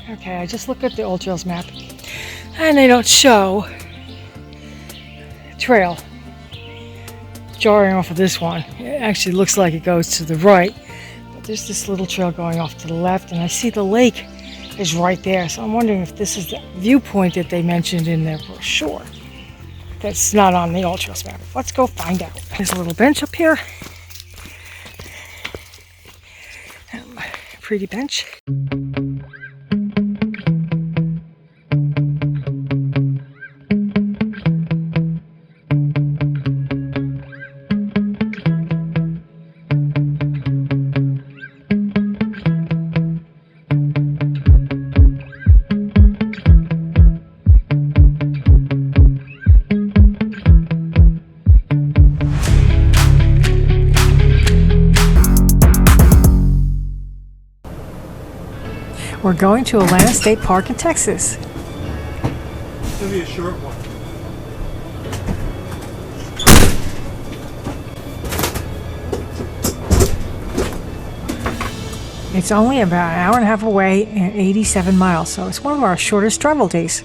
Okay, I just looked at the Old Trails map and they don't show trail jarring off of this one. It actually looks like it goes to the right, but there's this little trail going off to the left, and I see the lake is right there. So I'm wondering if this is the viewpoint that they mentioned in their brochure. That's not on the Old Trails map. Let's go find out. There's a little bench up here. Pretty bench. We're going to Atlanta State Park in Texas. It's going to be a short one. It's only about an hour and a half away and 87 miles, so it's one of our shortest travel days.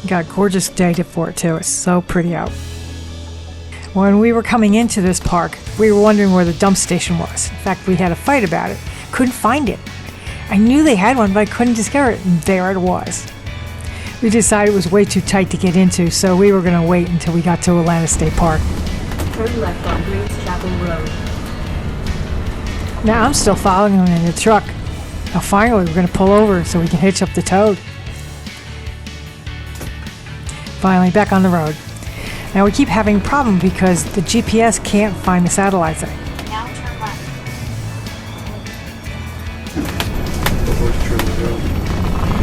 Got a gorgeous day for it too. It's so pretty out. When we were coming into this park, we were wondering where the dump station was. In fact, we had a fight about it. Couldn't find it. I knew they had one, but I couldn't discover it, and there it was. We decided it was way too tight to get into, so we were going to wait until we got to Atlanta State Park. Turn left on Greens Chapel Road. Now I'm still following him in the truck. Now finally we're going to pull over so we can hitch up the toad. Finally back on the road. Now we keep having a problem because the GPS can't find the satellite site. Now turn left.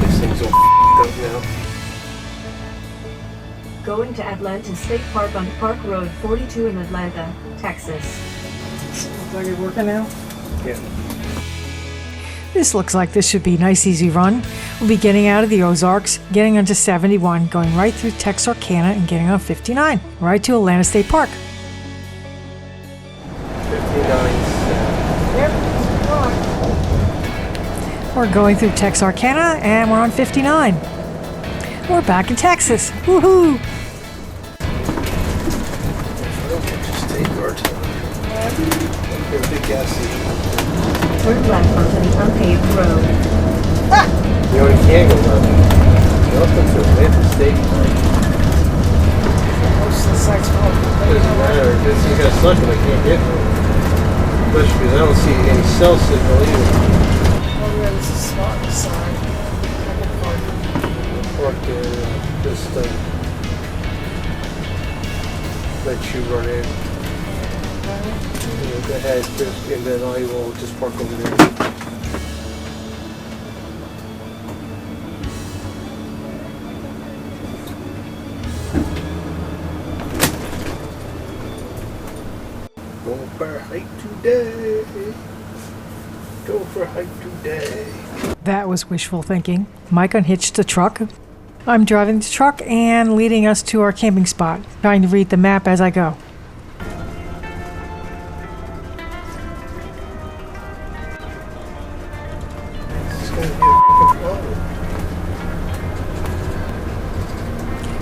These things all up now. Going to Atlanta State Park on Park Road 42 in Atlanta, Texas. Looks like it's working now. Yeah. This looks like this should be a nice easy run. We'll be getting out of the Ozarks, getting onto 71, going right through Texarkana and getting on 59, right to Atlanta State Park. 59. We're going through Texarkana and we're on 59. We're back in Texas. Woohoo! Just take our time. Get a big gas station. Turn left onto the unpaved road. You know, you can't go left. Welcome to Atlanta State Park. Most of the sites are Doesn't matter. You got such one, I can't get one. Especially because I don't see any cell signal either. This is spot sign. Park there, just let you run in. Go ahead, just, and then I will just park over there. Going for a hike today. Go for a hike today. That was wishful thinking. Mike unhitched the truck. I'm driving the truck and leading us to our camping spot, trying to read the map as I go.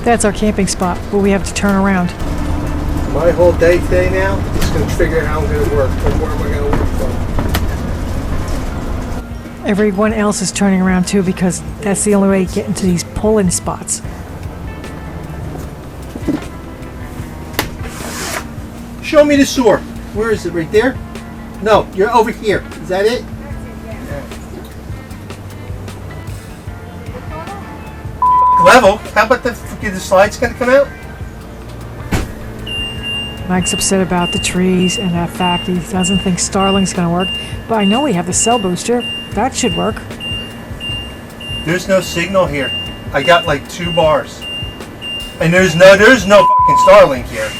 That's our camping spot, but we have to turn around. My whole day today now is going to figure out how I'm going to work and where am I going to work from. Everyone else is turning around too because that's the only way to get into these pull-in spots. Show me the sewer. Where is it? Right there? No, you're over here. Is that it? Level? How about the slides going to come out? Mike's upset about the trees and that fact he doesn't think Starlink's going to work, but I know we have the cell booster. That should work. There's no signal here. I got like 2 bars. And there's no fucking Starlink here.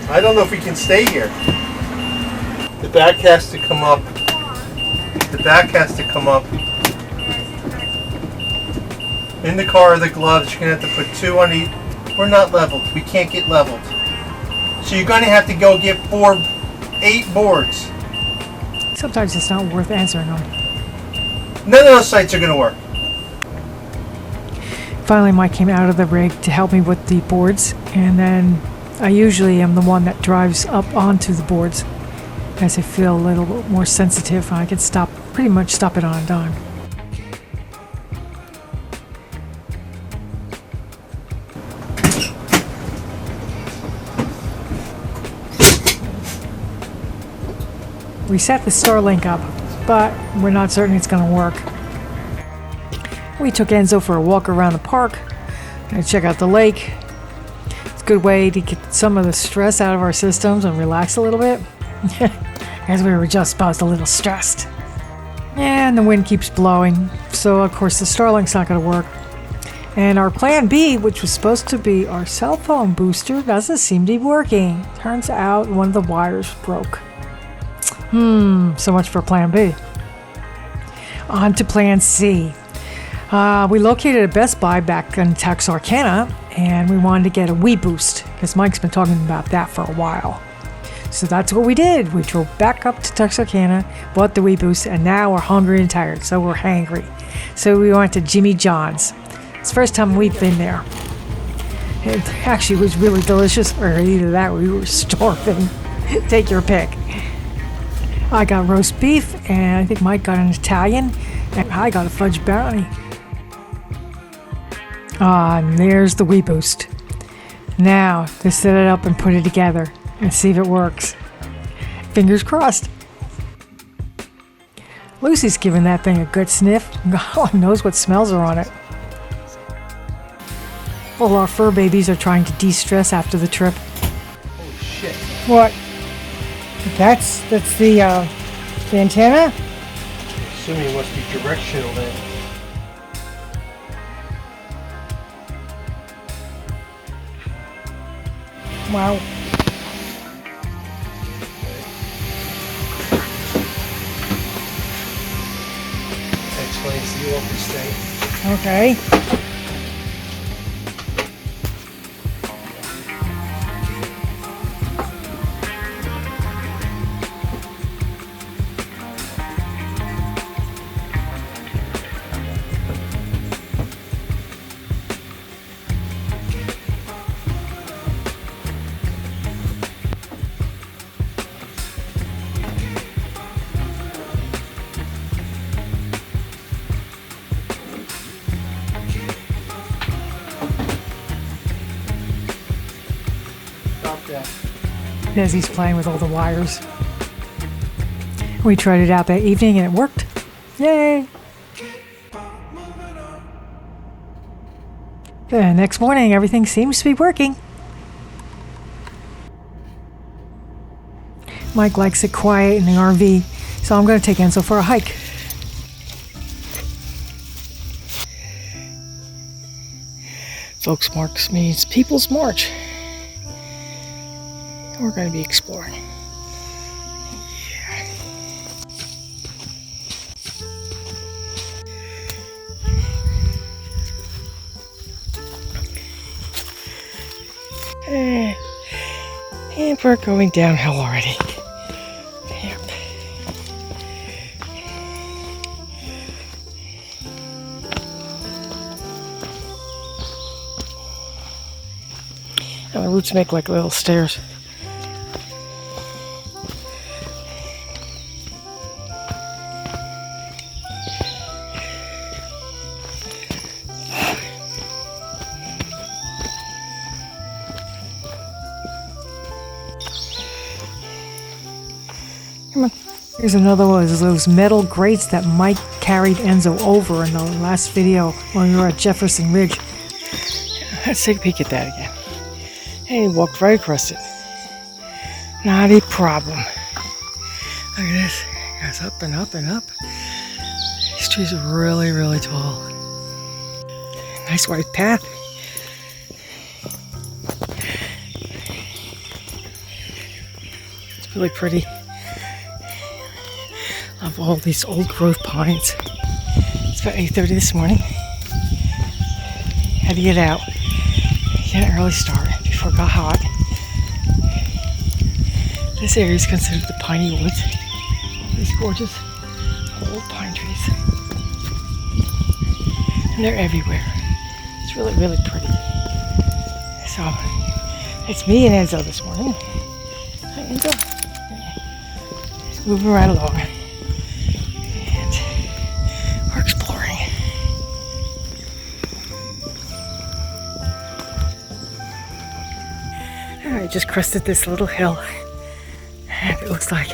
I don't know if we can stay here. The back has to come up. The back has to come up. In the car are the gloves. You're going to have to put 2 on each. We're not leveled. We can't get leveled. So you're going to have to go get 4 8 boards. Sometimes it's not worth answering them. None of those sites are going to work. Finally, Mike came out of the rig to help me with the boards, and then I usually am the one that drives up onto the boards as I feel a little bit more sensitive. I can pretty much stop it on a dime. We set the Starlink up, but we're not certain it's going to work. We took Enzo for a walk around the park and check out the lake. It's a good way to get some of the stress out of our systems and relax a little bit, as we were just about a little stressed. And the wind keeps blowing, so of course the Starlink's not going to work. And our plan B, which was supposed to be our cell phone booster, doesn't seem to be working. Turns out one of the wires broke. So much for plan B. On to plan C. We located a Best Buy back in Texarkana, and we wanted to get a WeBoost because Mike's been talking about that for a while. So that's what we did. We drove back up to Texarkana, bought the WeBoost, and now we're hungry and tired, so we're hangry. So we went to Jimmy John's. It's the first time we've been there. It actually was really delicious, or either that or we were starving. Take your pick. I got roast beef, and I think Mike got an Italian, and I got a fudge brownie. And there's the WeBoost. Now, to set it up and put it together and see if it works. Fingers crossed. Lucy's giving that thing a good sniff. God knows what smells are on it. Well, our fur babies are trying to de-stress after the trip. Oh shit. What? That's the antenna? Assuming it must be directional then. Wow. That explains the office thing. Okay. As he's playing with all the wires. We tried it out that evening and it worked. Yay! The next morning, everything seems to be working. Mike likes it quiet in the RV, so I'm going to take Enzo for a hike. Folks March means People's March. We're going to be exploring. Yeah. And we're going downhill already. Yep. And the roots make like little stairs. Here's another one of those metal grates that Mike carried Enzo over in the last video when we were at Jefferson Ridge. Let's take a peek at that again. Hey, he walked right across it. Not a problem. Look at this. It goes up and up and up. These trees are really, really tall. Nice white path. It's really pretty. Of all these old growth pines. It's about 8:30 this morning. Had to get out. Get an early start before it got hot. This area is considered the Piney Woods. These gorgeous old pine trees. And they're everywhere. It's really, really pretty. So, it's me and Enzo this morning. Hi, Enzo. Just moving right along. And we're exploring. I just crested this little hill. And it looks like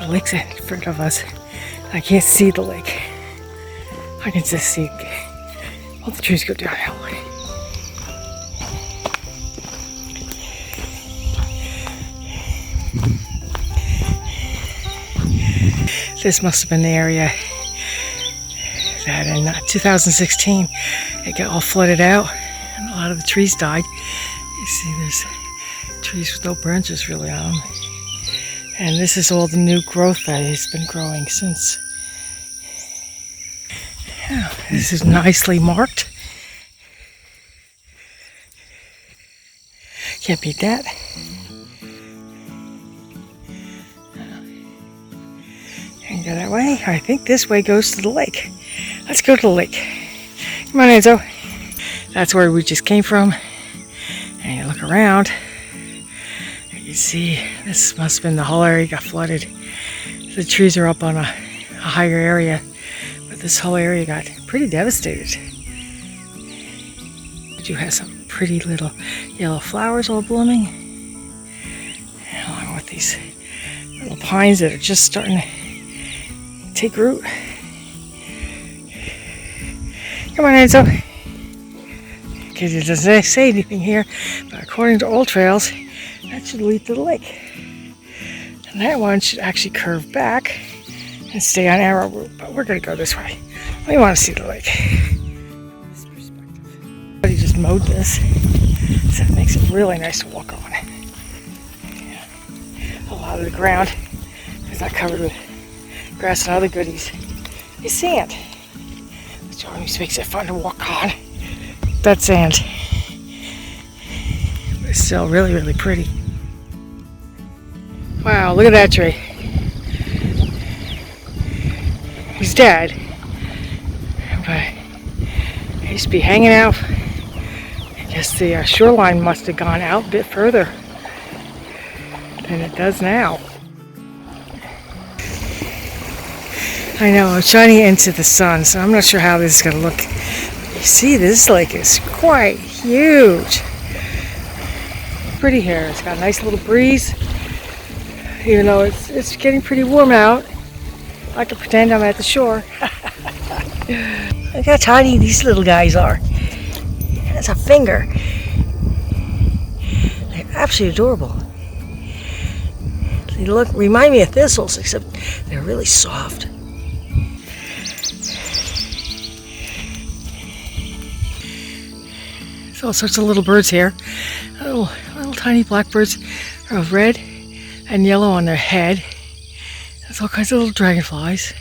the lake's in front of us. I can't see the lake. I can just see all the trees go downhill. This must have been the area that in 2016 it got all flooded out and a lot of the trees died. You see there's trees with no branches really on them. And this is all the new growth that has been growing since. Yeah, this is nicely marked. Can't beat that. And go that way. I think this way goes to the lake. Let's go to the lake. Come on, Enzo. That's where we just came from. And you look around. You see, this must have been the whole area got flooded. The trees are up on a higher area, but this whole area got pretty devastated. You have some pretty little yellow flowers all blooming, along with these little pines that are just starting to take root. Come on, Enzo. Because it doesn't say anything here, but according to old trails, that should lead to the lake. And that one should actually curve back and stay on arrow route, but we're going to go this way. We want to see the lake. This perspective. Somebody just mowed this, so it makes it really nice to walk on. Yeah. A lot of the ground is not covered with grass and other goodies. It's sand, which always makes it fun to walk on. That's sand. But it's still really, really pretty. Wow, look at that tree. He's dead, but he used to be hanging out. I guess the shoreline must have gone out a bit further than it does now. I know, I'm shining into the sun, so I'm not sure how this is going to look. You see, this lake is quite huge. Pretty here. It's got a nice little breeze. Even though it's getting pretty warm out, I can pretend I'm at the shore. Look how tiny these little guys are. That's a finger. They're absolutely adorable. They remind me of thistles, except they're really soft. There's all sorts of little birds here. Little tiny blackbirds of red and yellow on their head. There's all kinds of little dragonflies.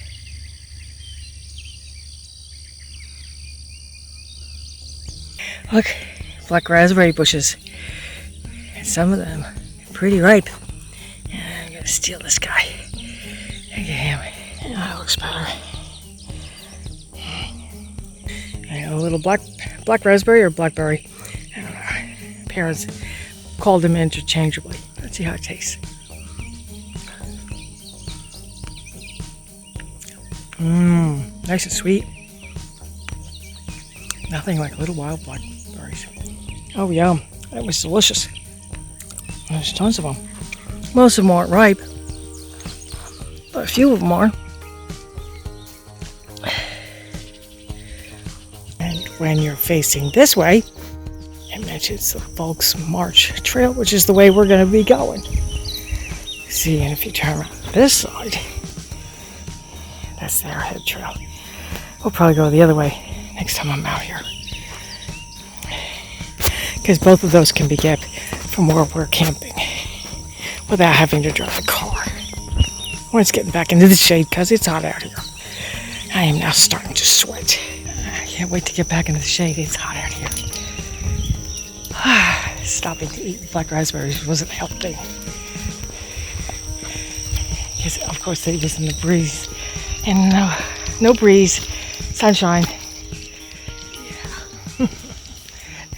Look, black raspberry bushes. And some of them are pretty ripe. And I'm gonna steal this guy. Look at him. Oh, that looks better. And a little black raspberry or blackberry. I don't know. Parents called them interchangeably. Let's see how it tastes. Nice and sweet. Nothing like little wild blackberries. Oh, yum. That was delicious. There's tons of them. Most of them aren't ripe, but a few of them are. And when you're facing this way, it mentions the Folks March Trail, which is the way we're going to be going. See, and if you turn around this side, that's the Arrowhead Trail. We'll probably go the other way next time I'm out here. Because both of those can be kept from where we're camping without having to drive a car. When it's getting back into the shade because it's hot out here. I am now starting to sweat. I can't wait to get back into the shade. It's hot out here. stopping to eat black raspberries wasn't healthy. Because, of course, they was in the breeze. And no breeze, sunshine. Yeah.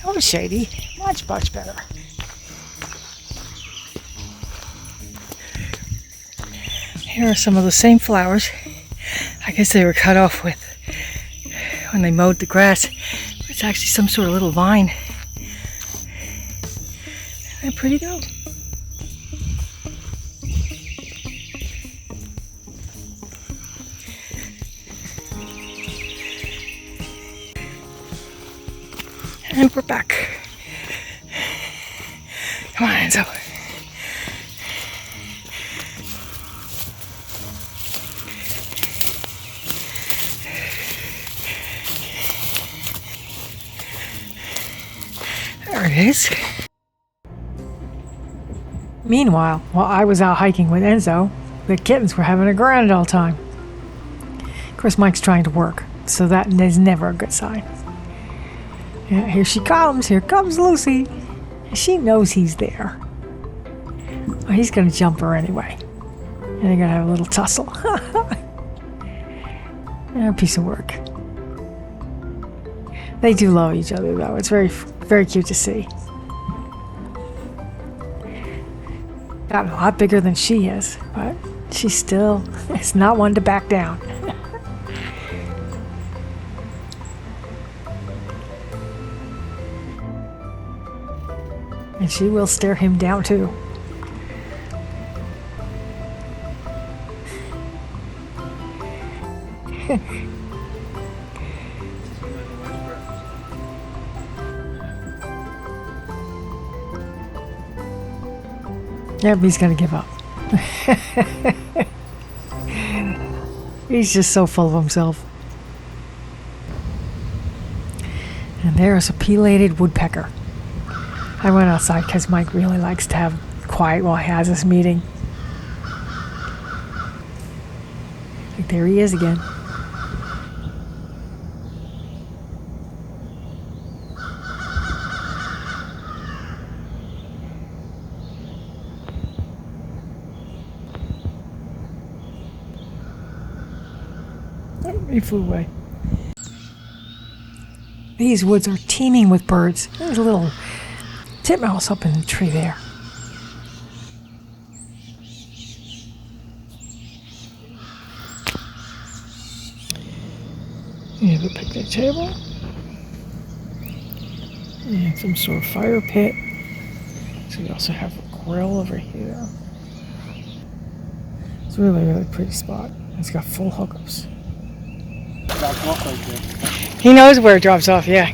That was shady. Much, much better. Here are some of the same flowers. I guess they were cut off with when they mowed the grass. It's actually some sort of little vine. They're pretty though. And we're back. Come on, Enzo. There it is. Meanwhile, while I was out hiking with Enzo, the kittens were having a grand old time. Of course, Mike's trying to work, so that is never a good sign. Yeah, here she comes. Here comes Lucy. She knows he's there. Well, he's going to jump her anyway. And they're going to have a little tussle. A piece of work. They do love each other, though. It's very, very cute to see. Gotten a lot bigger than she is, but she still is not one to back down. And she will stare him down too. Yep, he's gonna give up. He's just so full of himself. And there's a pileated woodpecker. I went outside because Mike really likes to have quiet while he has this meeting. There he is again. He flew away. These woods are teeming with birds. There's a little titmouse up in the tree there. You have a picnic table. And some sort of fire pit. So we also have a grill over here. It's a really, really pretty spot. It's got full hookups. Off right there. He knows where it drops off, yeah.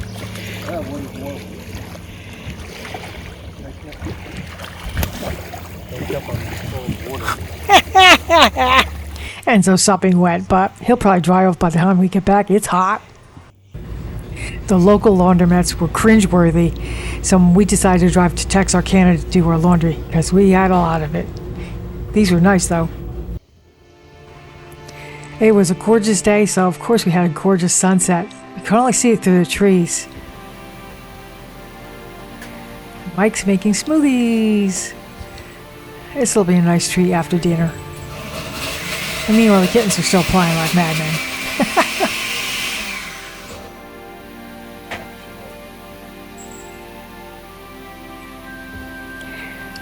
Enzo's sopping wet, but he'll probably dry off by the time we get back. It's hot. The local laundromats were cringeworthy, so we decided to drive to Texarkana to do our laundry because we had a lot of it. These were nice though. It was a gorgeous day, so of course we had a gorgeous sunset. We could only see it through the trees. Mike's making smoothies. This will be a nice treat after dinner. And meanwhile, the kittens are still playing like madmen.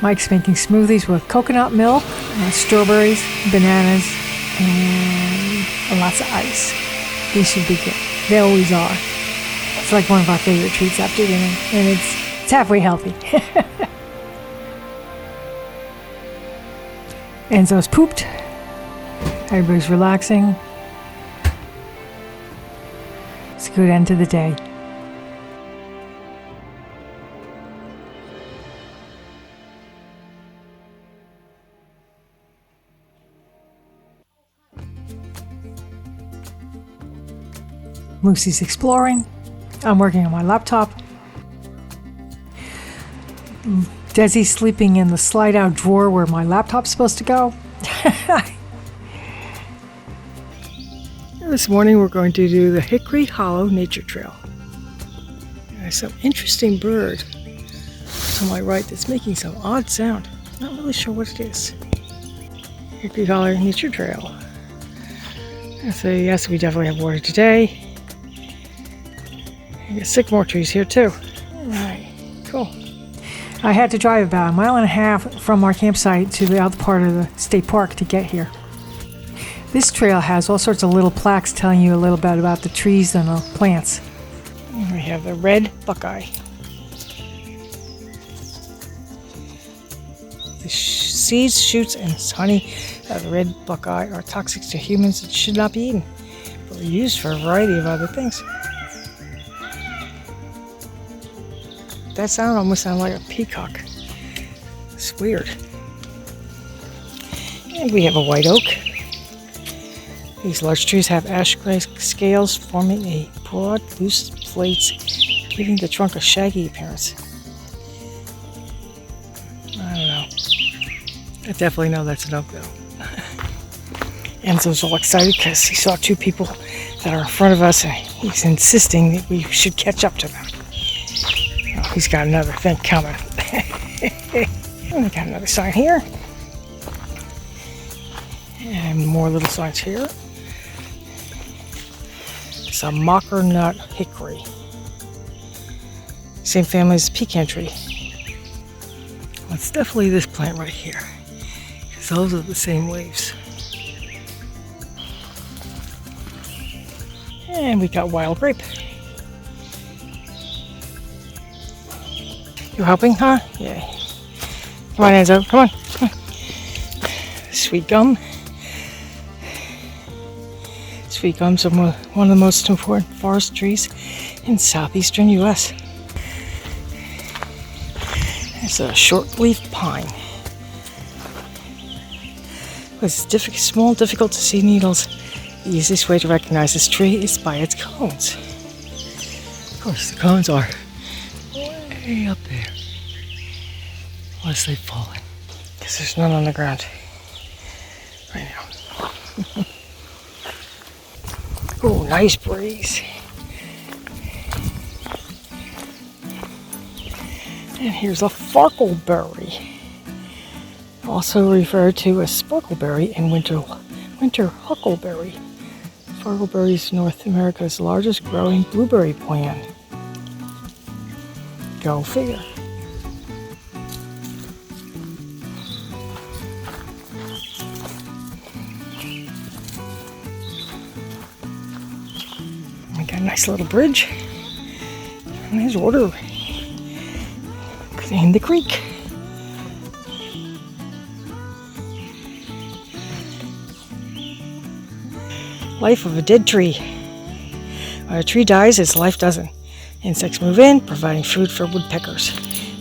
Mike's making smoothies with coconut milk, strawberries, bananas, and lots of ice. These should be good. They always are. It's like one of our favorite treats after dinner, and it's halfway healthy. Enzo's pooped. Everybody's relaxing. It's a good end to the day. Lucy's exploring. I'm working on my laptop. Desi's sleeping in the slide-out drawer where my laptop's supposed to go. This morning we're going to do the Hickory Hollow Nature Trail. There's some interesting bird to my right that's making some odd sound. Not really sure what it is. Hickory Collar Nature Trail. So yes, we definitely have water today. You get sycamore trees here too. Alright, cool. I had to drive about 1.5 miles from our campsite to the other part of the state park to get here. This trail has all sorts of little plaques telling you a little bit about the trees and the plants. And we have the red buckeye. The seeds, shoots, and honey of the red buckeye are toxic to humans and should not be eaten, but are used for a variety of other things. That sound almost sounds like a peacock. It's weird. And we have a white oak. These large trees have ash-gray scales forming a broad, loose plates, giving the trunk a shaggy appearance. I don't know. I definitely know that's an oak though. Enzo's all excited because he saw two people that are in front of us and he's insisting that we should catch up to them. Oh, he's got another thing coming. And we got another sign here. And more little signs here. It's a mocker nut hickory. Same family as the pecan tree. Well, it's definitely this plant right here. Because those are the same leaves. And we got wild grape. You helping, huh? Yeah. Come on, Enzo. Come on. Come on. Sweet gum. Sweet gums are one of the most important forest trees in southeastern U.S. It's a short-leaf pine. With small, difficult to see needles, the easiest way to recognize this tree is by its cones. Of course, the cones are way up there, unless they've fallen, because there's none on the ground right now. Oh, nice breeze. And here's a farkleberry, also referred to as sparkleberry and winter huckleberry. Farkleberry is North America's largest growing blueberry plant. Go figure. We got a nice little bridge. And there's water in the creek. Life of a dead tree. When a tree dies, its life doesn't. Insects move in, providing food for woodpeckers.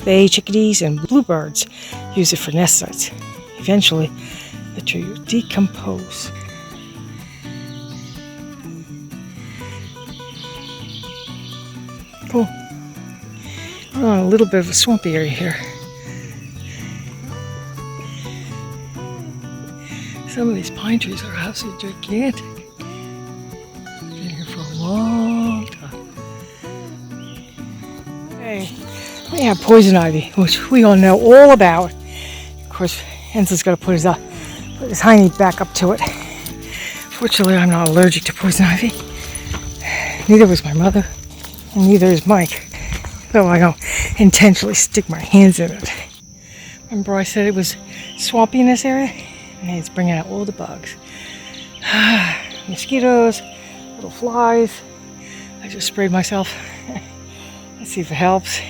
They, chickadees, and bluebirds use it for nest sites. Eventually, the tree will decompose. Cool. We're on a little bit of a swampy area here. Some of these pine trees are absolutely gigantic. Been here for a long time. Hey, we have poison ivy, which we all know all about. Of course, Enzo's got to put his hiney back up to it. Fortunately, I'm not allergic to poison ivy. Neither was my mother, and neither is Mike. Though I don't intentionally stick my hands in it. Remember I said it was swampy in this area? And it's bringing out all the bugs. Mosquitoes, little flies. I just sprayed myself. Let's see if it helps.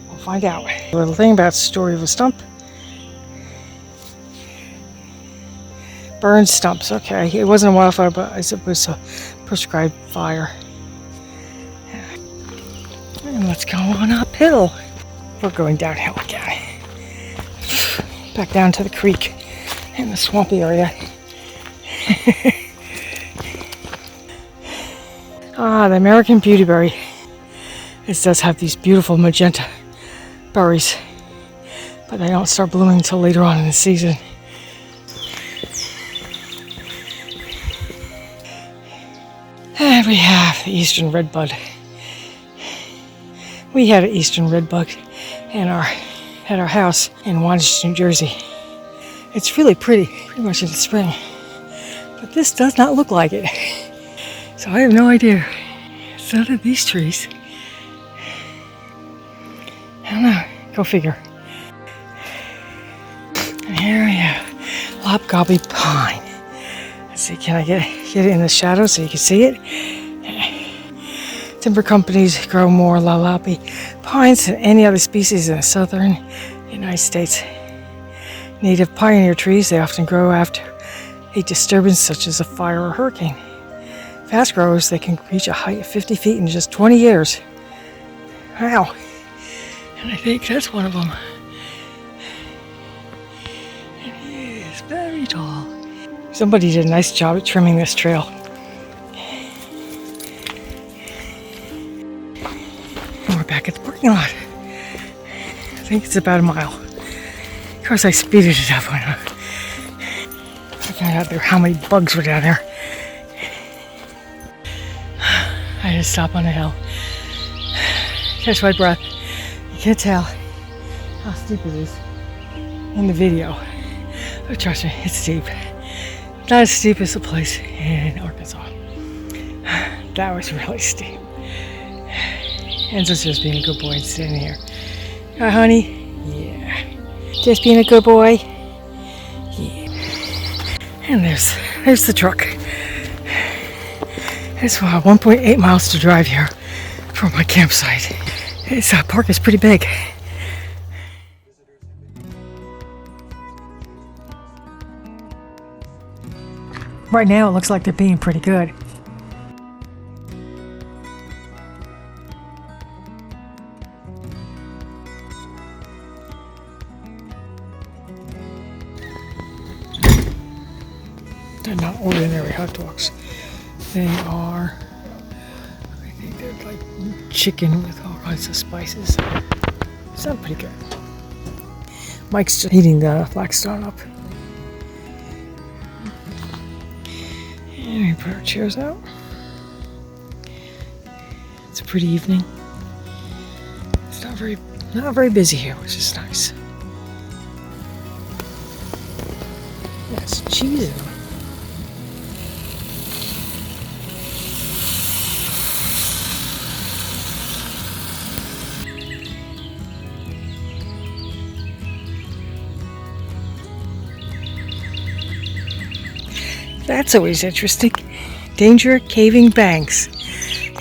We'll find out. A little thing about the story of a stump. Burned stumps, okay. It wasn't a wildfire, but it was a prescribed fire. And let's go on uphill. We're going downhill again. Back down to the creek in the swampy area. The American beautyberry. It does have these beautiful magenta berries, but they don't start blooming until later on in the season. And we have the eastern redbud. We had an eastern redbud and at our house in Wantage, New Jersey. It's really pretty much in the spring. But this does not look like it. So I have no idea. It's none of these trees. I don't know. Go figure. And here we have Lopgobby pine. Let's see, can I get it in the shadow so you can see it? Timber companies grow more lopgobby pines than any other species in the southern United States. Native pioneer trees, they often grow after a disturbance such as a fire or hurricane. Fast growers, they can reach a height of 50 feet in just 20 years. Wow. And I think that's one of them. And he is very tall. Somebody did a nice job at trimming this trail. And we're back at the parking lot. I think it's about a mile. Of course, I speeded it up when I found out how many bugs were down there. I had to stop on a hill. Catch my breath. You can't tell how steep it is in the video. But trust me, it's steep. Not as steep as the place in Arkansas. That was really steep. Enzo's just being a good boy and standing here. Hi, honey. Yeah. Just being a good boy. Yeah. And there's the truck. It's 1.8 miles to drive here from my campsite. This park is pretty big. Right now it looks like they're being pretty good. They're not ordinary hot dogs. They are, I think they're like chicken with all kinds of spices. Sound pretty good. Mike's just heating the Blackstone up. And we put our chairs out. It's a pretty evening. It's not very busy here, which is nice. Yes, cheese in them. That's always interesting. Danger caving banks.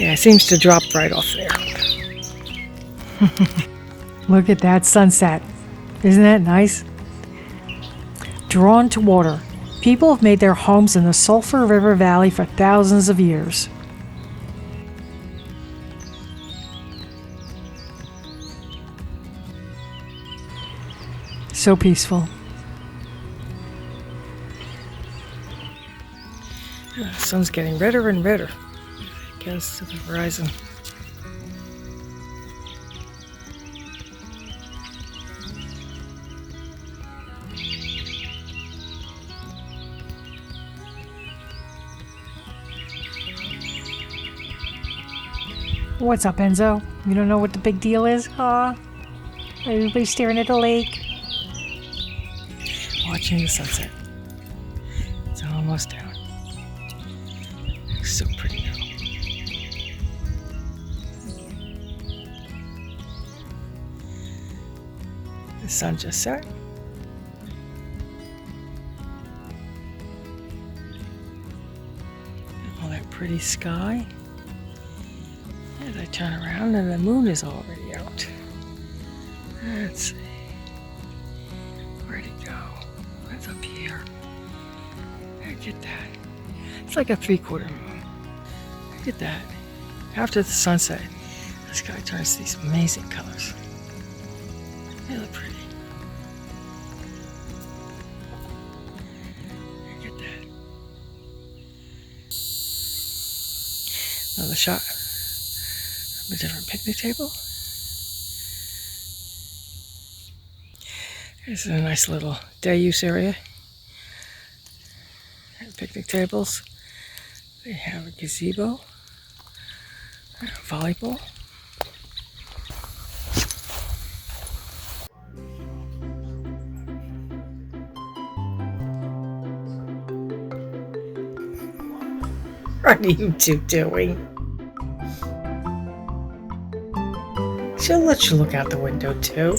Yeah, it seems to drop right off there. Look at that sunset. Isn't that nice? Drawn to water. People have made their homes in the Sulphur River Valley for thousands of years. So peaceful. The sun's getting redder and redder. It goes to the horizon. What's up, Enzo? You don't know what the big deal is, huh? Everybody's staring at the lake. Watching the sunset. It's almost down. It's so pretty now. The sun just set. All that pretty sky. As I turn around and the moon is already out. Let's see. Where'd it go? What's up here? Look at that. It's like a 3/4 moon. Look at that. After the sunset, the sky turns these amazing colors. They look pretty. Look at that. Another shot of a different picnic table. This is a nice little day use area. Picnic tables. They have a gazebo, a volleyball. What are you two doing? She'll let you look out the window too.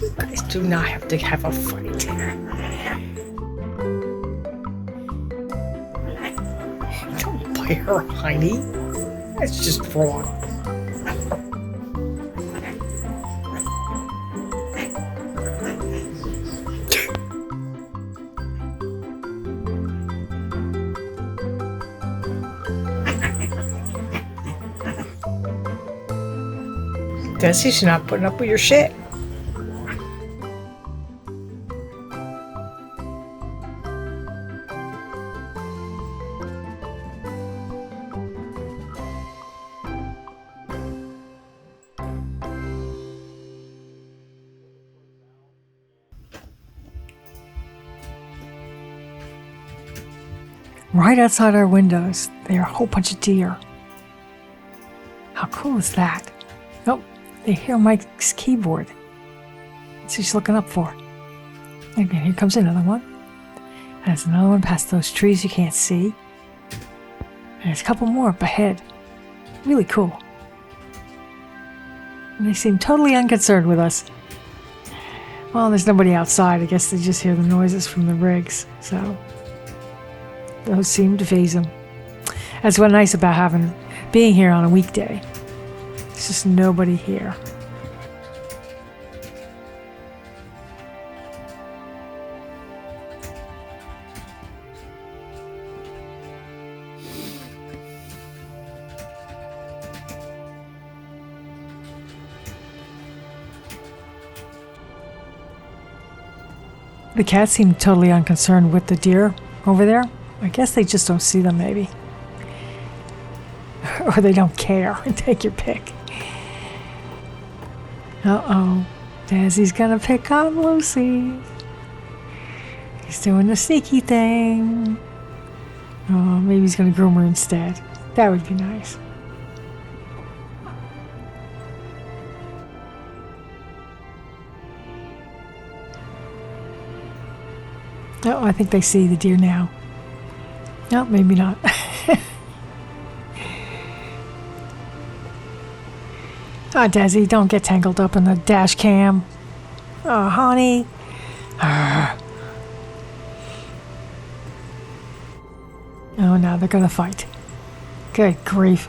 You guys do not have to have a fight. Don't bite her, honey. That's just wrong. Desi, she's not putting up with your shit. Right outside our windows, there are a whole bunch of deer. How cool is that? Oh, they hear Mike's keyboard. That's what she's looking up for. And here comes another one. And there's another one past those trees you can't see. And there's a couple more up ahead. Really cool. And they seem totally unconcerned with us. Well, there's nobody outside. I guess they just hear the noises from the rigs. So those seem to faze them. That's what's nice about being here on a weekday. There's just nobody here. The cats seem totally unconcerned with the deer over there. I guess they just don't see them, maybe. Or they don't care. Take your pick. Uh-oh. Desi's gonna pick on Lucy. He's doing the sneaky thing. Oh, maybe he's gonna groom her instead. That would be nice. Oh, I think they see the deer now. No, maybe not. Oh, Desi, don't get tangled up in the dash cam. Oh, honey. Oh, now they're gonna fight. Good grief.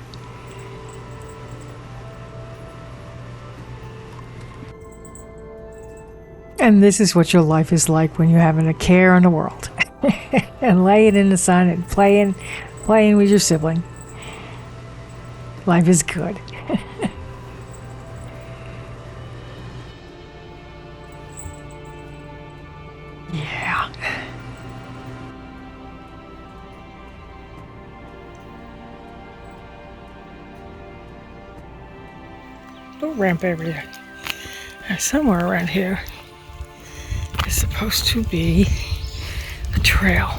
And this is what your life is like when you're having a care in the world. And laying in the sun and playing with your sibling. Life is good. Yeah. Little ramp area. Somewhere around here is supposed to be a trail.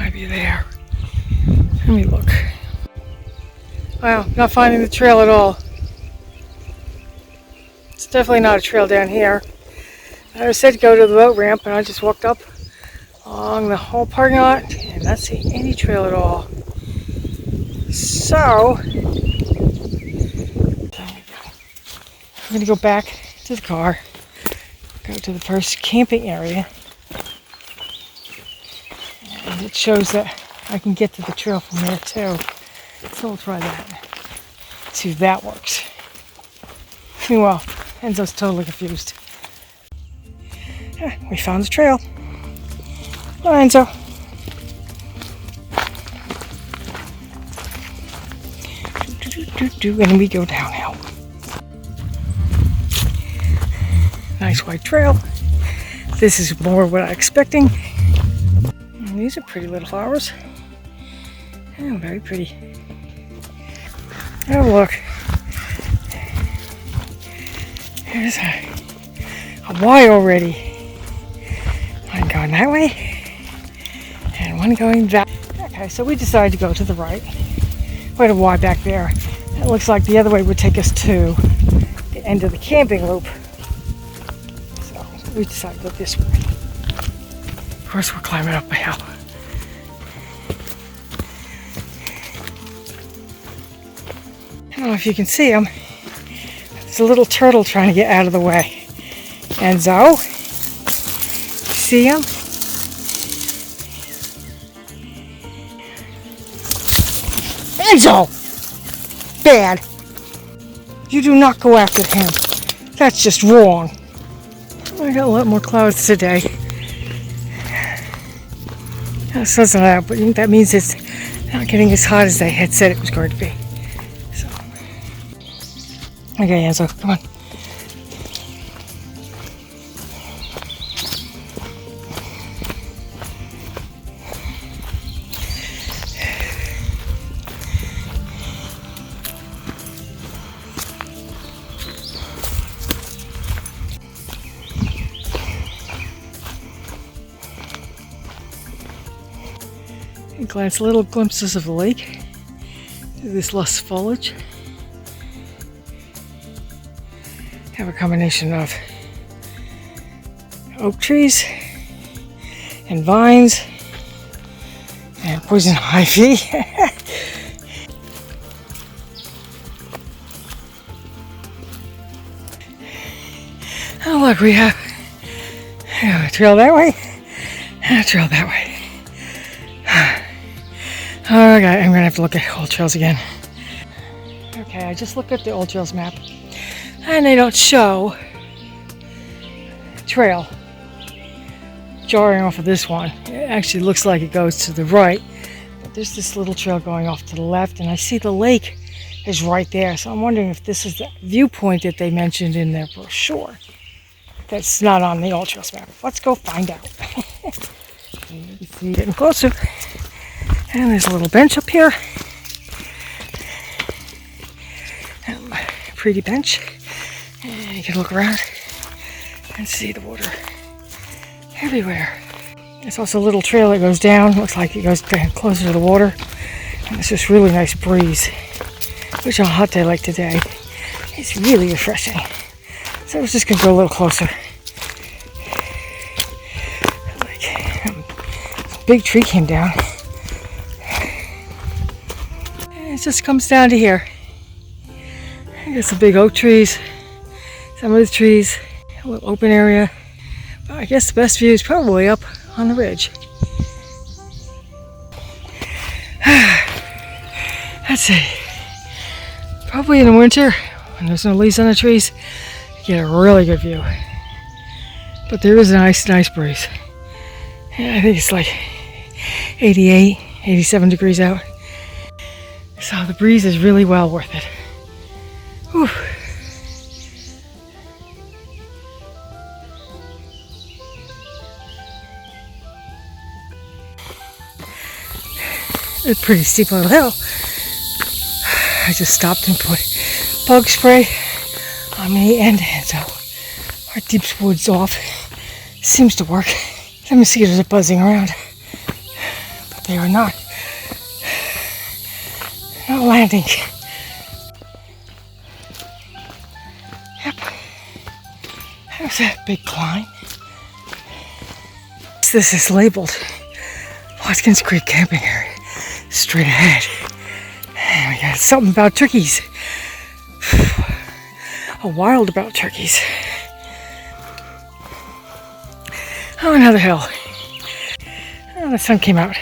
Might be there. Let me look. Wow, not finding the trail at all. It's definitely not a trail down here. I said go to the boat ramp, and I just walked up along the whole parking lot and not see any trail at all. So, I'm going to go back to the car, go to the first camping area, and it shows that I can get to the trail from there too. So we'll try that. See if that works. Meanwhile, Enzo's totally confused. Yeah, we found the trail. Oh, Enzo. And we go down now. Nice white trail. This is more what I'm expecting. And these are pretty little flowers. Oh, very pretty. Oh, look. There's a Y already. One going that way, and one going that way. Okay, so we decided to go to the right. Quite a Y back there. It looks like the other way would take us to the end of the camping loop. So we decided to go this way. Of course, we're climbing up a hill. don't know if you can see him. There's a little turtle trying to get out of the way. Enzo, see him? Enzo! Bad. You do not go after him. That's just wrong. I got a lot more clouds today. That says that, but that means it's not getting as hot as they had said it was going to be. So. Okay, Enzo, come on. Glance little glimpses of the lake through this lush foliage. Have a combination of oak trees and vines and poison ivy. Oh look, we have a trail that way and a trail that way. Okay, I'm gonna have to look at old trails again. Okay, I just looked at the old trails map and they don't show trail jarring off of this one. It actually looks like it goes to the right, but there's this little trail going off to the left, and I see the lake is right there. So I'm wondering if this is the viewpoint that they mentioned in their brochure. That's not on the old trails map. Let's go find out. You see, getting closer. And there's a little bench up here. Pretty bench. And you can look around and see the water everywhere. There's also a little trail that goes down. Looks like it goes closer to the water. And it's this really nice breeze, which on a hot day like today is really refreshing. So I was just going to go a little closer. Like, a big tree came down. It just comes down to here. There's some big oak trees, some of the trees, a little open area. But I guess the best view is probably up on the ridge. Let's see. Probably in the winter, when there's no leaves on the trees, you get a really good view. But there is a nice breeze. I think it's like 88, 87 degrees out. So the breeze is really well worth it. Whew. It's a pretty steep little hill. I just stopped and put bug spray on me and Enzo. Our deep woods off. Seems to work. The mosquitoes are buzzing around, but they are not landing. Yep. There's that big climb. This is labeled Watkins Creek Camping Area. Straight ahead. And we got something about turkeys. A wild about turkeys. Oh, another hill. Oh, the sun came out.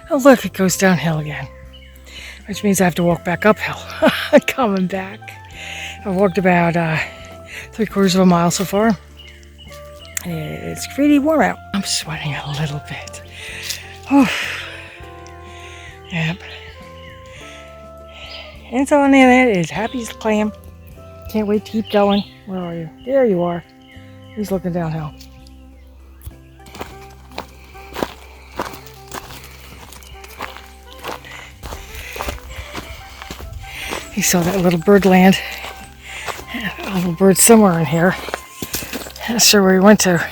Oh look, it goes downhill again, which means I have to walk back uphill. Coming back. I've walked about 3/4 of a mile so far. It's pretty warm out. I'm sweating a little bit. Oof. Yep. Enzo on the other hand is happy as a clam. Can't wait to keep going. Where are you? There you are. He's looking downhill. He saw that little bird land. A little bird somewhere in here. Not sure where he went to.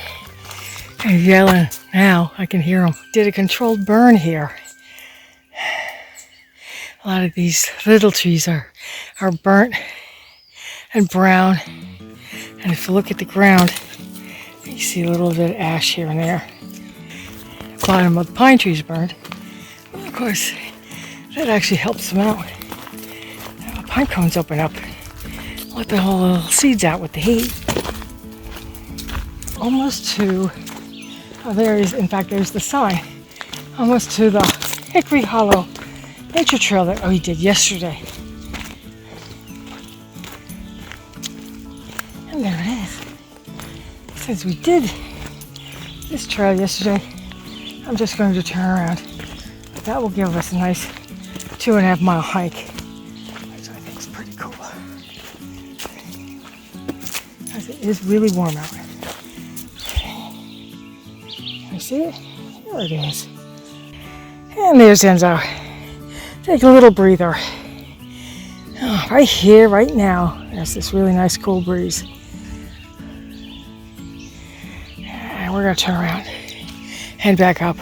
He's yelling now. I can hear him. Did a controlled burn here. A lot of these little trees are burnt and brown. And if you look at the ground, you see a little bit of ash here and there. The bottom of the pine trees burned. course, that actually helps them out. Pine cones open up. Let the whole little seeds out with the heat. Almost to, in fact, there's the sign. Almost to the Hickory Hollow nature trail that we did yesterday. And there it is. Since we did this trail yesterday, I'm just going to turn around. That will give us a nice 2.5 mile hike, which I think is pretty cool. Because it is really warm out. Can you see it? There it is. And there's Enzo. Take a little breather. Oh, right here, right now, there's this really nice cool breeze. And we're going to turn around, head back up.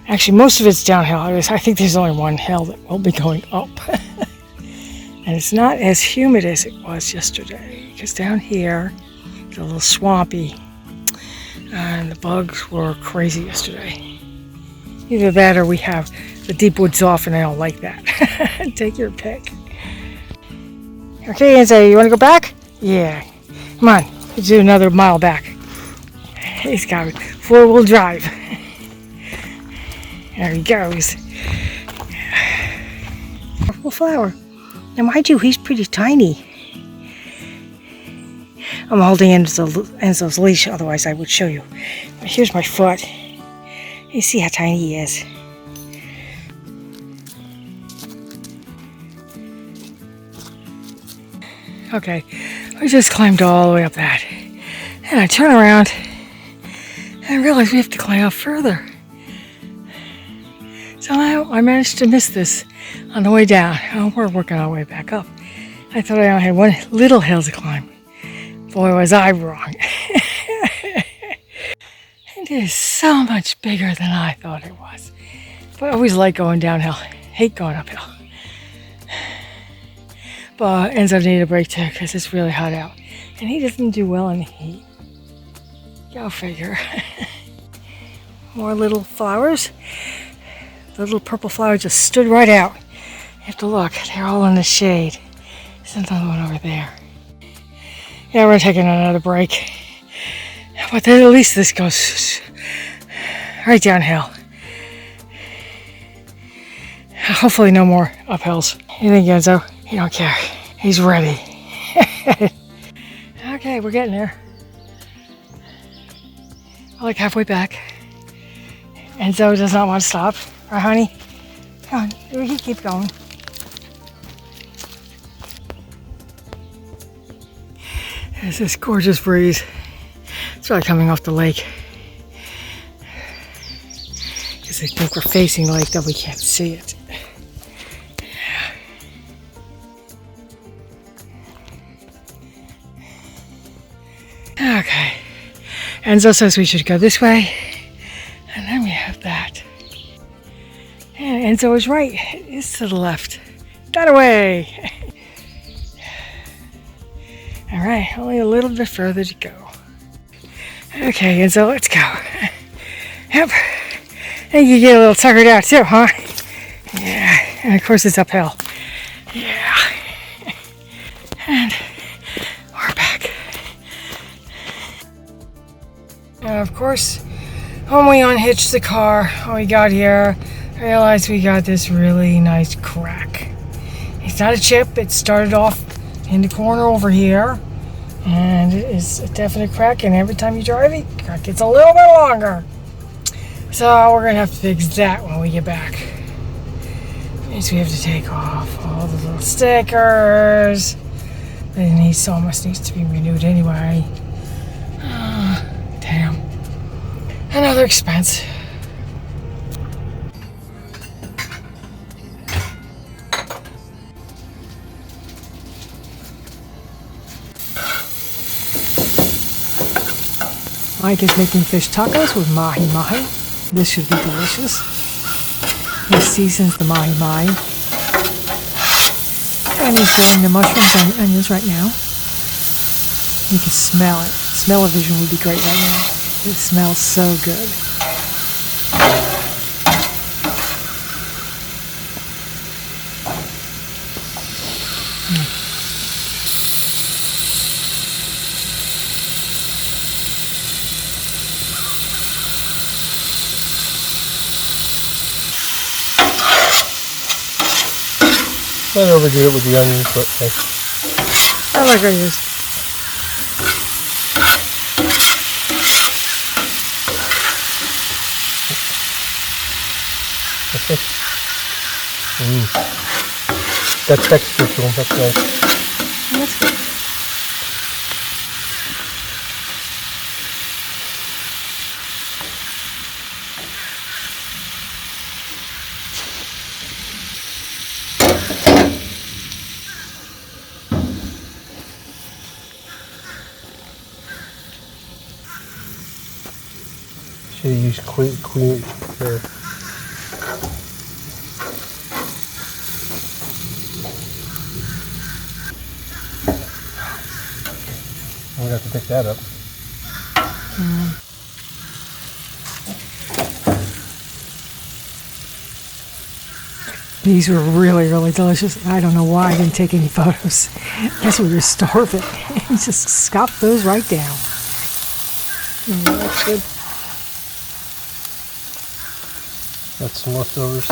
Actually, most of it's downhill. I think there's only one hill that will be going up. And it's not as humid as it was yesterday, because down here, it's a little swampy. And the bugs were crazy yesterday. Either that or we have the deep woods off, and I don't like that. Take your pick. Okay, Enzo, you want to go back? Yeah. Come on, let's do another mile back. He's got it. 4-wheel drive. There he goes. Purple flower. Now, mind you, he's pretty tiny. I'm holding Enzo's leash, otherwise I would show you. But here's my foot. You see how tiny he is. Okay, we just climbed all the way up that. And I turn around and I realize we have to climb up further. Somehow I managed to miss this on the way down. Oh, we're working our way back up. I thought I only had one little hill to climb. Boy, was I wrong. It is so much bigger than I thought it was. But I always like going downhill. Hate going uphill. But Enzo needed a break too because it's really hot out. And he doesn't do well in the heat. Go figure. More little flowers. The little purple flower just stood right out. You have to look. They're all in the shade. There's another one over there. Yeah, we're taking another break. But then at least this goes right downhill. Hopefully no more uphills. You think, Enzo? You don't care. He's ready. Okay, we're getting there. We're like halfway back. Enzo does not want to stop. Right, honey? Come on, we can keep going. There's this gorgeous breeze. It's really coming off the lake. Because I think we're facing the lake, though we can't see it. Okay. Enzo says we should go this way. And then we have that. And Enzo is right. It is to the left. That way. All right, only a little bit further to go. Okay, Enzo, let's go. Yep. I think you get a little tuckered out too, huh? Yeah. And of course it's uphill. Yeah. And we're back. And of course, when we unhitched the car, when we got here, I realized we got this really nice crack. It's not a chip, it started off in the corner over here, and it is a definite crack, and every time you drive it, the crack gets a little bit longer. So we're gonna have to fix that when we get back. Means we have to take off all the little stickers. It almost needs to be renewed anyway. Damn. Another expense. Mike is making fish tacos with mahi-mahi. This should be delicious. He seasons the mahi-mahi. And he's grilling the mushrooms and the onions right now. You can smell it. Smell-o-vision would be great right now. It smells so good. Might overdo it with the onions, but hey. I like onions. That texture to them, that's nice. That's good. Should have used queen there. I'm gonna have to pick that up. These were really, really delicious. I don't know why I didn't take any photos. I guess we were starving. And just scuff those right down. That's good. Got some leftovers.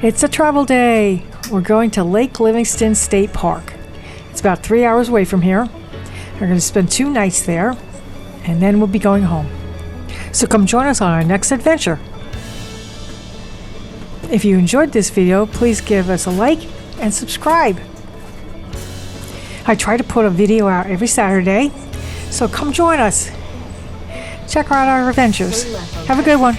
It's a travel day. We're going to Lake Livingston State Park. It's about 3 hours away from here. We're going to spend 2 nights there, and then we'll be going home. So come join us on our next adventure. If you enjoyed this video, please give us a like and subscribe. I try to put a video out every Saturday, so come join us. Check out our adventures. Have a good one.